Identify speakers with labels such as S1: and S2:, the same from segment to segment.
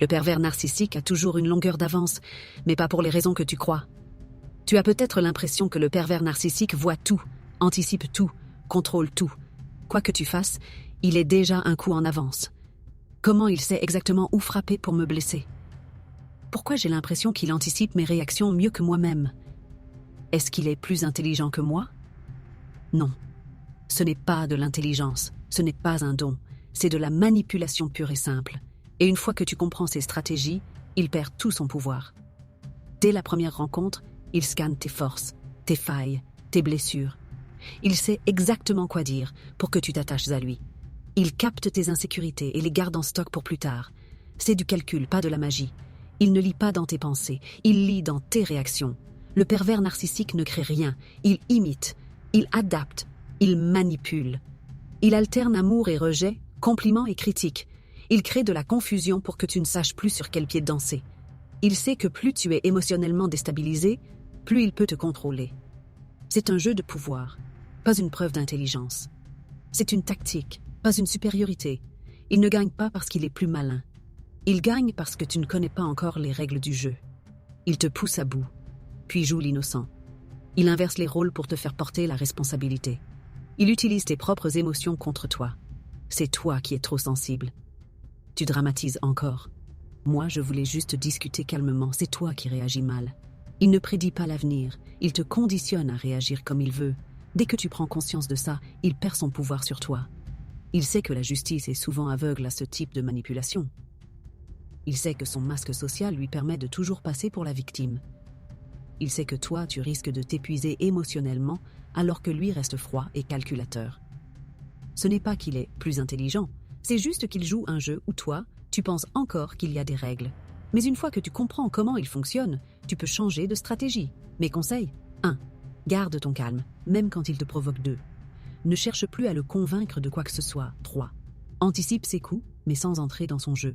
S1: Le pervers narcissique a toujours une longueur d'avance, mais pas pour les raisons que tu crois. Tu as peut-être l'impression que le pervers narcissique voit tout, anticipe tout, contrôle tout. Quoi que tu fasses, il est déjà un coup en avance. Comment il sait exactement où frapper pour me blesser? Pourquoi j'ai l'impression qu'il anticipe mes réactions mieux que moi-même? Est-ce qu'il est plus intelligent que moi? Non. Ce n'est pas de l'intelligence, ce n'est pas un don, c'est de la manipulation pure et simple. Et une fois que tu comprends ses stratégies, il perd tout son pouvoir. Dès la première rencontre, il scanne tes forces, tes failles, tes blessures. Il sait exactement quoi dire pour que tu t'attaches à lui. Il capte tes insécurités et les garde en stock pour plus tard. C'est du calcul, pas de la magie. Il ne lit pas dans tes pensées, il lit dans tes réactions. Le pervers narcissique ne crée rien, il imite, il adapte, il manipule. Il alterne amour et rejet, compliments et critiques. Il crée de la confusion pour que tu ne saches plus sur quel pied danser. Il sait que plus tu es émotionnellement déstabilisé, plus il peut te contrôler. C'est un jeu de pouvoir, pas une preuve d'intelligence. C'est une tactique, pas une supériorité. Il ne gagne pas parce qu'il est plus malin. Il gagne parce que tu ne connais pas encore les règles du jeu. Il te pousse à bout, puis joue l'innocent. Il inverse les rôles pour te faire porter la responsabilité. Il utilise tes propres émotions contre toi. C'est toi qui es trop sensible. Tu dramatises encore. Moi, je voulais juste discuter calmement, c'est toi qui réagis mal. Il ne prédit pas l'avenir, il te conditionne à réagir comme il veut. Dès que tu prends conscience de ça, il perd son pouvoir sur toi. Il sait que la justice est souvent aveugle à ce type de manipulation. Il sait que son masque social lui permet de toujours passer pour la victime. Il sait que toi, tu risques de t'épuiser émotionnellement alors que lui reste froid et calculateur. Ce n'est pas qu'il est plus intelligent, c'est juste qu'il joue un jeu où toi, tu penses encore qu'il y a des règles. Mais une fois que tu comprends comment il fonctionne, tu peux changer de stratégie. Mes conseils: 1. Garde ton calme, même quand il te provoque. 2. Ne cherche plus à le convaincre de quoi que ce soit. 3. Anticipe ses coups, mais sans entrer dans son jeu.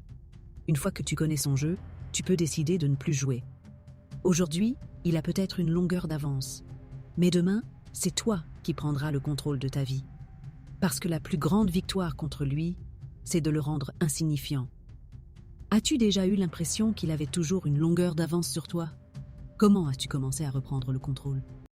S1: Une fois que tu connais son jeu, tu peux décider de ne plus jouer. Aujourd'hui, il a peut-être une longueur d'avance. Mais demain, c'est toi qui prendras le contrôle de ta vie. Parce que la plus grande victoire contre lui, c'est de le rendre insignifiant. As-tu déjà eu l'impression qu'il avait toujours une longueur d'avance sur toi? Comment as-tu commencé à reprendre le contrôle?